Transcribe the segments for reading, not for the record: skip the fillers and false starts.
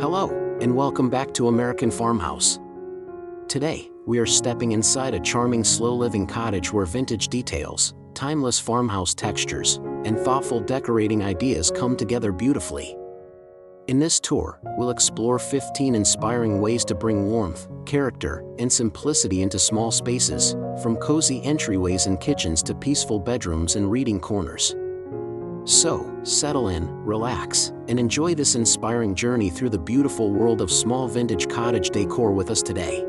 Hello, and welcome back to American Farmhouse. Today, we are stepping inside a charming slow living cottage where vintage details, timeless farmhouse textures, and thoughtful decorating ideas come together beautifully. In this tour, we'll explore 15 inspiring ways to bring warmth, character, and simplicity into small spaces, from cozy entryways and kitchens to peaceful bedrooms and reading corners. So, settle in, relax, and enjoy this inspiring journey through the beautiful world of small vintage cottage decor with us today.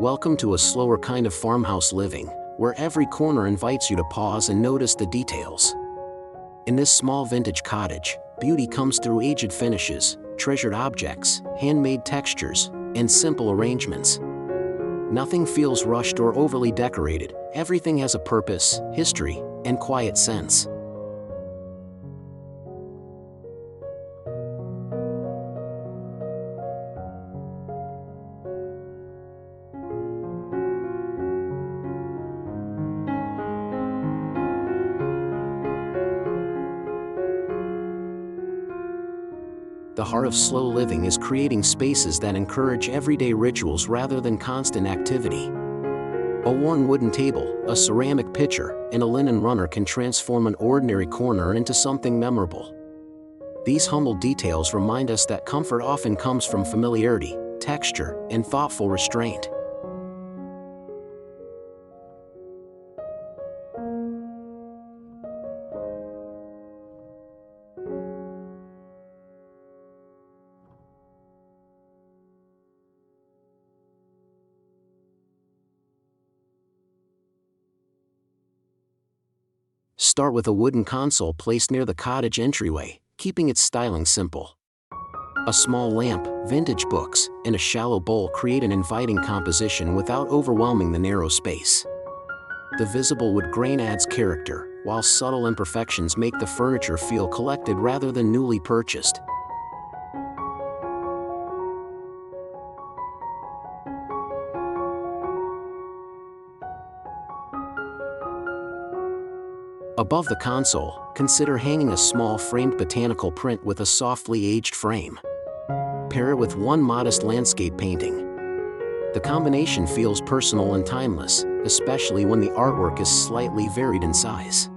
Welcome to a slower kind of farmhouse living, where every corner invites you to pause and notice the details. In this small vintage cottage, beauty comes through aged finishes, treasured objects, handmade textures, and simple arrangements. Nothing feels rushed or overly decorated. Everything has a purpose, history, and quiet sense. The heart of slow living is creating spaces that encourage everyday rituals rather than constant activity. A worn wooden table, a ceramic pitcher, and a linen runner can transform an ordinary corner into something memorable. These humble details remind us that comfort often comes from familiarity, texture, and thoughtful restraint. Start with a wooden console placed near the cottage entryway, keeping its styling simple. A small lamp, vintage books, and a shallow bowl create an inviting composition without overwhelming the narrow space. The visible wood grain adds character, while subtle imperfections make the furniture feel collected rather than newly purchased. Above the console, consider hanging a small framed botanical print with a softly aged frame. Pair it with one modest landscape painting. The combination feels personal and timeless, especially when the artwork is slightly varied in size.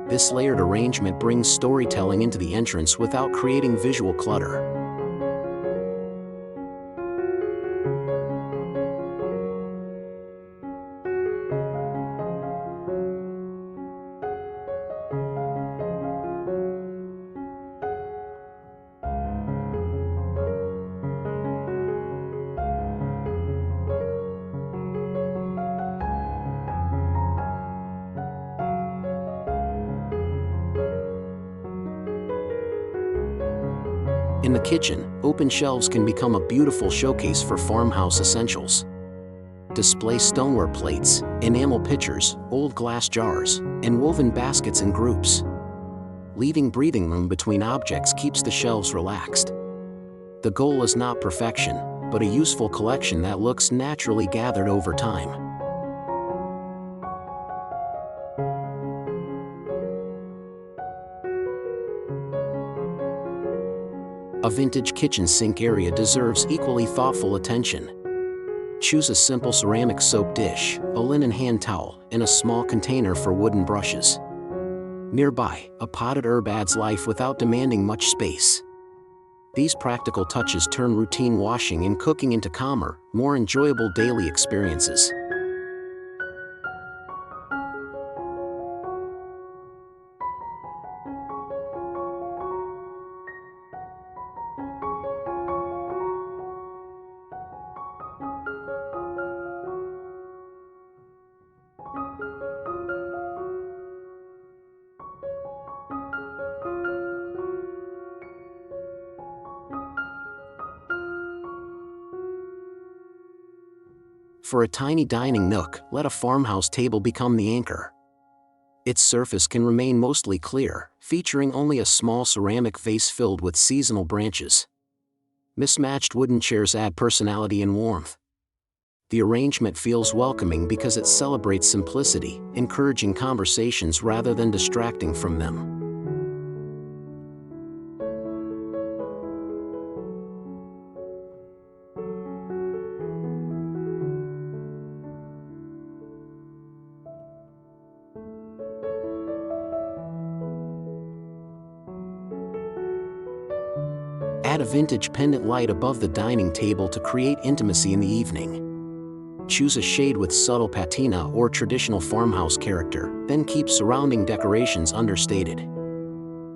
This layered arrangement brings storytelling into the entrance without creating visual clutter. In the kitchen, open shelves can become a beautiful showcase for farmhouse essentials. Display stoneware plates, enamel pitchers, old glass jars, and woven baskets in groups. Leaving breathing room between objects keeps the shelves relaxed. The goal is not perfection, but a useful collection that looks naturally gathered over time. A vintage kitchen sink area deserves equally thoughtful attention. Choose a simple ceramic soap dish, a linen hand towel, and a small container for wooden brushes. Nearby, a potted herb adds life without demanding much space. These practical touches turn routine washing and cooking into calmer, more enjoyable daily experiences. For a tiny dining nook, let a farmhouse table become the anchor. Its surface can remain mostly clear, featuring only a small ceramic vase filled with seasonal branches. Mismatched wooden chairs add personality and warmth. The arrangement feels welcoming because it celebrates simplicity, encouraging conversations rather than distracting from them. Add a vintage pendant light above the dining table to create intimacy in the evening. Choose a shade with subtle patina or traditional farmhouse character, then keep surrounding decorations understated.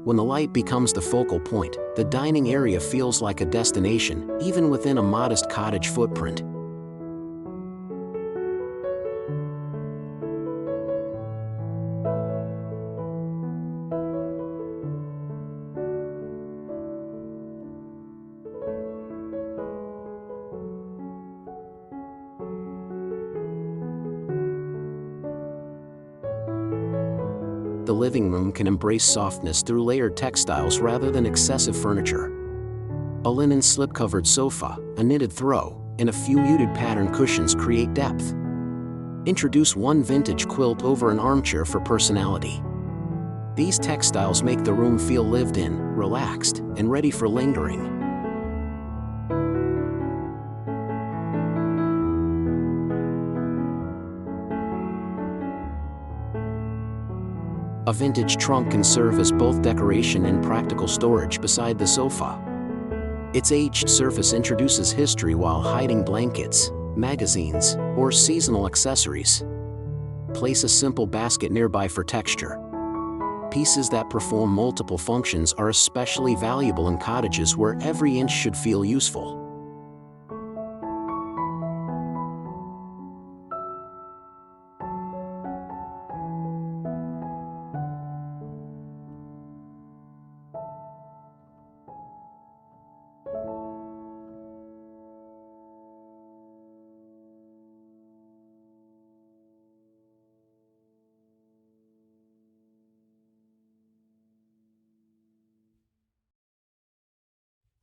When the light becomes the focal point, the dining area feels like a destination, even within a modest cottage footprint. The living room can embrace softness through layered textiles rather than excessive furniture. A linen slip-covered sofa, a knitted throw, and a few muted pattern cushions create depth. Introduce one vintage quilt over an armchair for personality. These textiles make the room feel lived in, relaxed, and ready for lingering. A vintage trunk can serve as both decoration and practical storage beside the sofa. Its aged surface introduces history while hiding blankets, magazines, or seasonal accessories. Place a simple basket nearby for texture. Pieces that perform multiple functions are especially valuable in cottages where every inch should feel useful.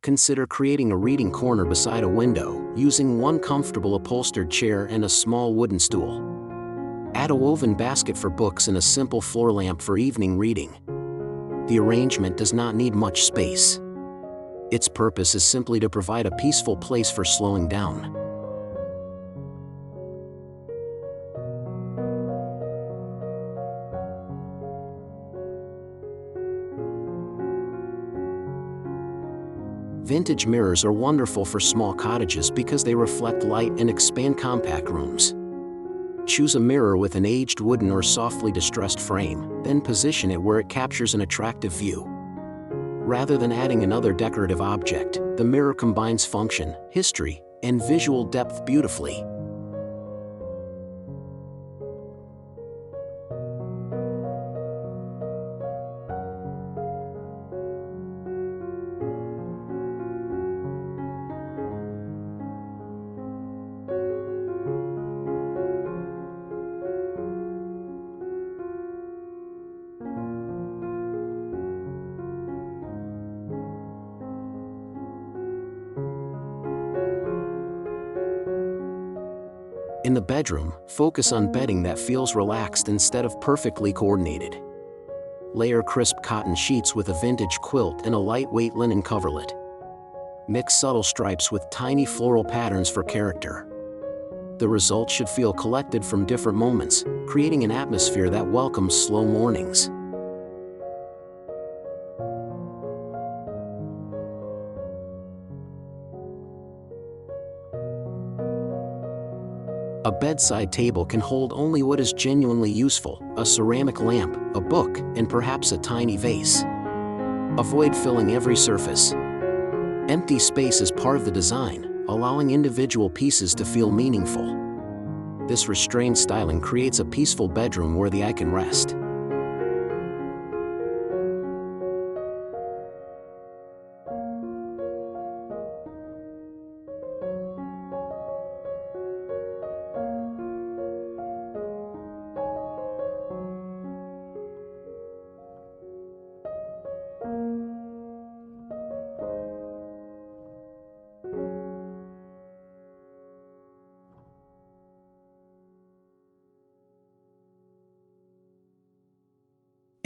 Consider creating a reading corner beside a window, using one comfortable upholstered chair and a small wooden stool. Add a woven basket for books and a simple floor lamp for evening reading. The arrangement does not need much space. Its purpose is simply to provide a peaceful place for slowing down. Vintage mirrors are wonderful for small cottages because they reflect light and expand compact rooms. Choose a mirror with an aged wooden or softly distressed frame, then position it where it captures an attractive view. Rather than adding another decorative object, the mirror combines function, history, and visual depth beautifully. In the bedroom, focus on bedding that feels relaxed instead of perfectly coordinated. Layer crisp cotton sheets with a vintage quilt and a lightweight linen coverlet. Mix subtle stripes with tiny floral patterns for character. The result should feel collected from different moments, creating an atmosphere that welcomes slow mornings. A bedside table can hold only what is genuinely useful: a ceramic lamp, a book, and perhaps a tiny vase. Avoid filling every surface. Empty space is part of the design, allowing individual pieces to feel meaningful. This restrained styling creates a peaceful bedroom where the eye can rest.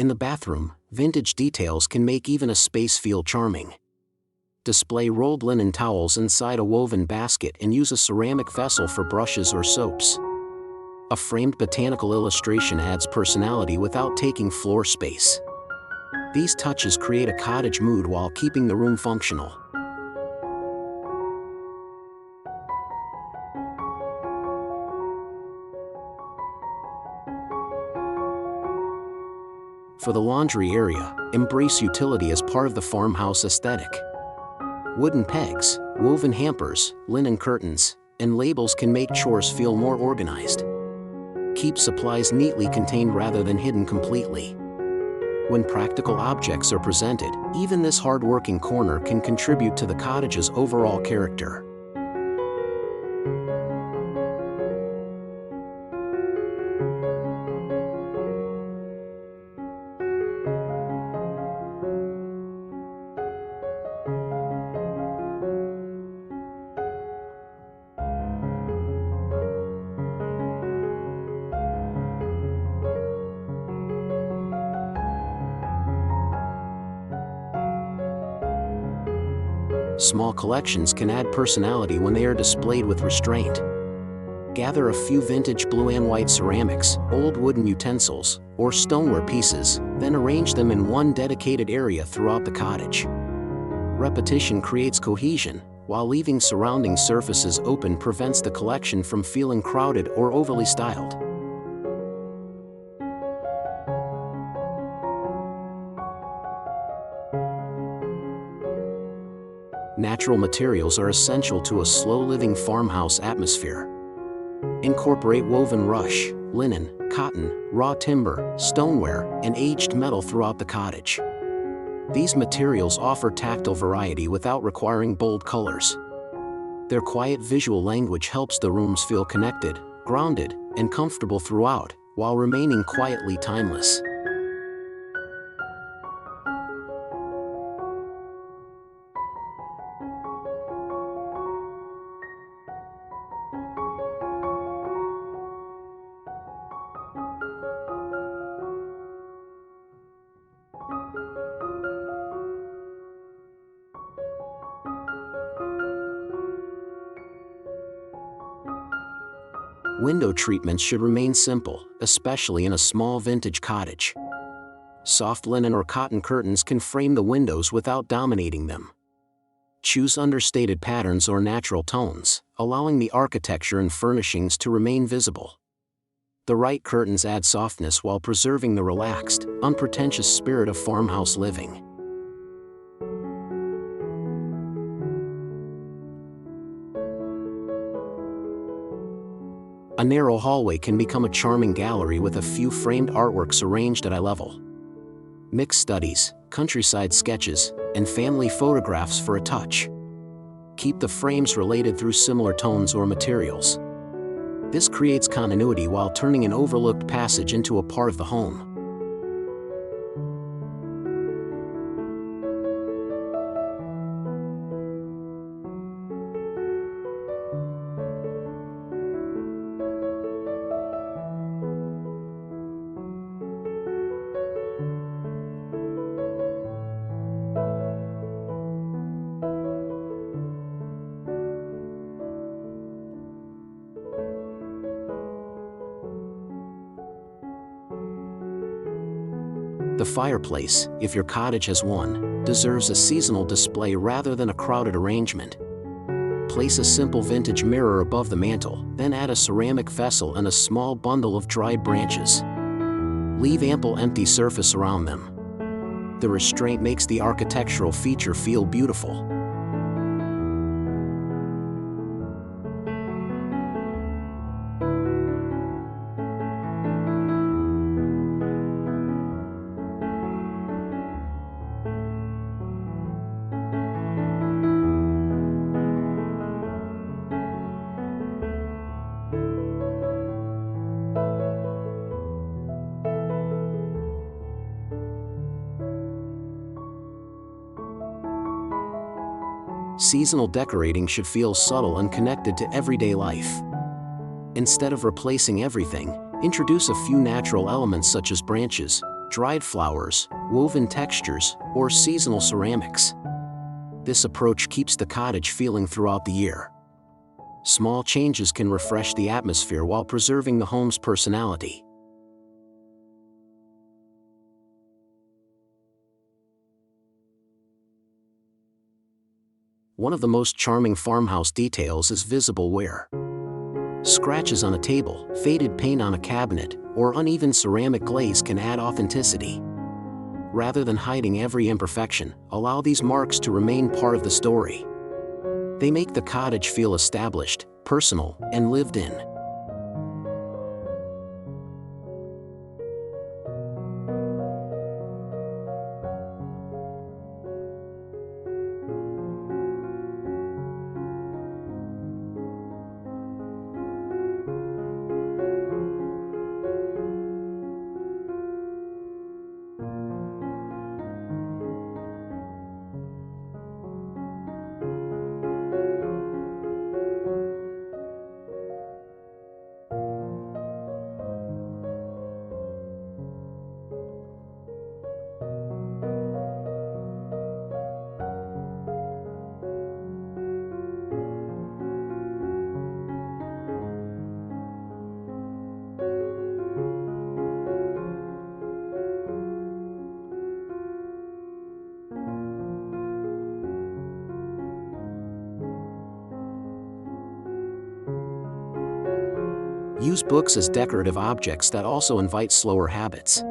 In the bathroom, vintage details can make even a space feel charming. Display rolled linen towels inside a woven basket and use a ceramic vessel for brushes or soaps. A framed botanical illustration adds personality without taking floor space. These touches create a cottage mood while keeping the room functional. For the laundry area, embrace utility as part of the farmhouse aesthetic. Wooden pegs, woven hampers, linen curtains, and labels can make chores feel more organized. Keep supplies neatly contained rather than hidden completely. When practical objects are presented, even this hard-working corner can contribute to the cottage's overall character. Small collections can add personality when they are displayed with restraint. Gather a few vintage blue and white ceramics, old wooden utensils, or stoneware pieces, then arrange them in one dedicated area throughout the cottage. Repetition creates cohesion, while leaving surrounding surfaces open prevents the collection from feeling crowded or overly styled. Natural materials are essential to a slow-living farmhouse atmosphere. Incorporate woven rush, linen, cotton, raw timber, stoneware, and aged metal throughout the cottage. These materials offer tactile variety without requiring bold colors. Their quiet visual language helps the rooms feel connected, grounded, and comfortable throughout, while remaining quietly timeless. Window treatments should remain simple, especially in a small vintage cottage. Soft linen or cotton curtains can frame the windows without dominating them. Choose understated patterns or natural tones, allowing the architecture and furnishings to remain visible. The right curtains add softness while preserving the relaxed, unpretentious spirit of farmhouse living. A narrow hallway can become a charming gallery with a few framed artworks arranged at eye level. Mix studies, countryside sketches, and family photographs for a touch. Keep the frames related through similar tones or materials. This creates continuity while turning an overlooked passage into a part of the home. The fireplace, if your cottage has one, deserves a seasonal display rather than a crowded arrangement. Place a simple vintage mirror above the mantel, then add a ceramic vessel and a small bundle of dried branches. Leave ample empty surface around them. The restraint makes the architectural feature feel beautiful. Seasonal decorating should feel subtle and connected to everyday life. Instead of replacing everything, introduce a few natural elements such as branches, dried flowers, woven textures, or seasonal ceramics. This approach keeps the cottage feeling throughout the year. Small changes can refresh the atmosphere while preserving the home's personality. One of the most charming farmhouse details is visible wear. Scratches on a table, faded paint on a cabinet, or uneven ceramic glaze can add authenticity. Rather than hiding every imperfection, allow these marks to remain part of the story. They make the cottage feel established, personal, and lived in. Use books as decorative objects that also invite slower habits.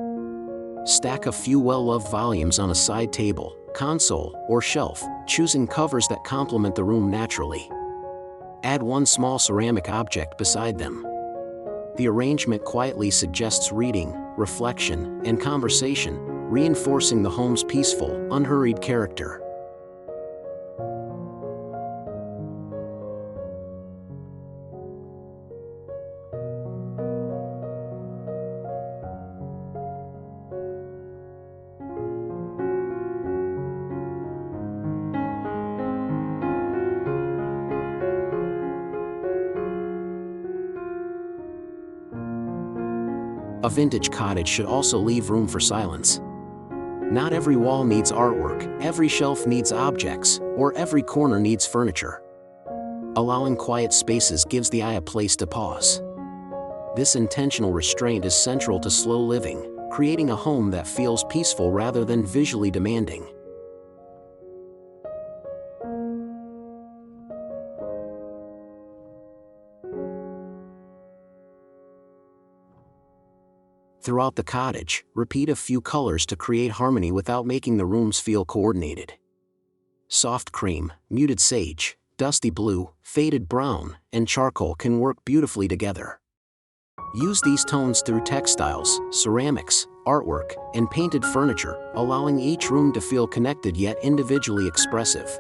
Stack a few well-loved volumes on a side table, console, or shelf, choosing covers that complement the room naturally. Add one small ceramic object beside them. The arrangement quietly suggests reading, reflection, and conversation, reinforcing the home's peaceful, unhurried character. A vintage cottage should also leave room for silence. Not every wall needs artwork, every shelf needs objects, or every corner needs furniture. Allowing quiet spaces gives the eye a place to pause. This intentional restraint is central to slow living, creating a home that feels peaceful rather than visually demanding. Throughout the cottage, repeat a few colors to create harmony without making the rooms feel coordinated. Soft cream, muted sage, dusty blue, faded brown, and charcoal can work beautifully together. Use these tones through textiles, ceramics, artwork, and painted furniture, allowing each room to feel connected yet individually expressive.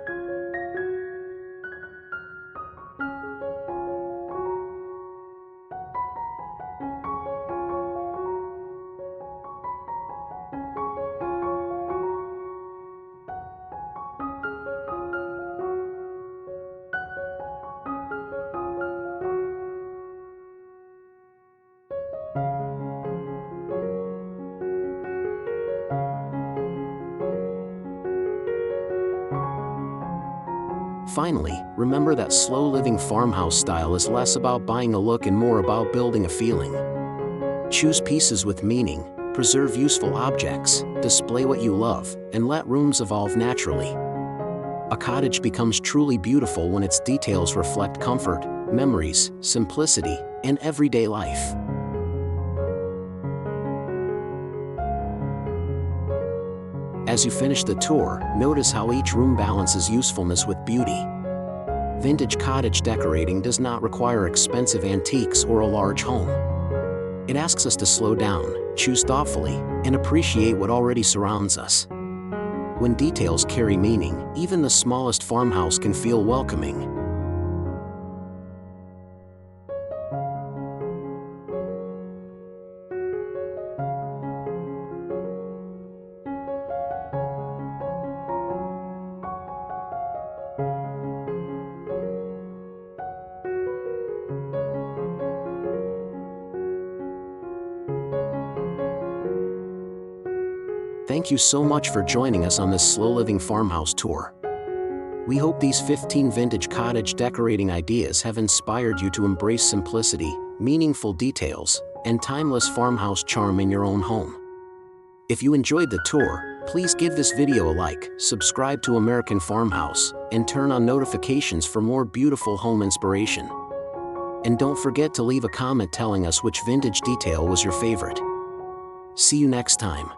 Finally, remember that slow living farmhouse style is less about buying a look and more about building a feeling. Choose pieces with meaning, preserve useful objects, display what you love, and let rooms evolve naturally. A cottage becomes truly beautiful when its details reflect comfort, memories, simplicity, and everyday life. As you finish the tour, notice how each room balances usefulness with beauty. Vintage cottage decorating does not require expensive antiques or a large home. It asks us to slow down, choose thoughtfully, and appreciate what already surrounds us. When details carry meaning, even the smallest farmhouse can feel welcoming. Thank you so much for joining us on this Slow Living Farmhouse Tour. We hope these 15 vintage cottage decorating ideas have inspired you to embrace simplicity, meaningful details, and timeless farmhouse charm in your own home. If you enjoyed the tour, please give this video a like, subscribe to American Farmhouse, and turn on notifications for more beautiful home inspiration. And don't forget to leave a comment telling us which vintage detail was your favorite. See you next time.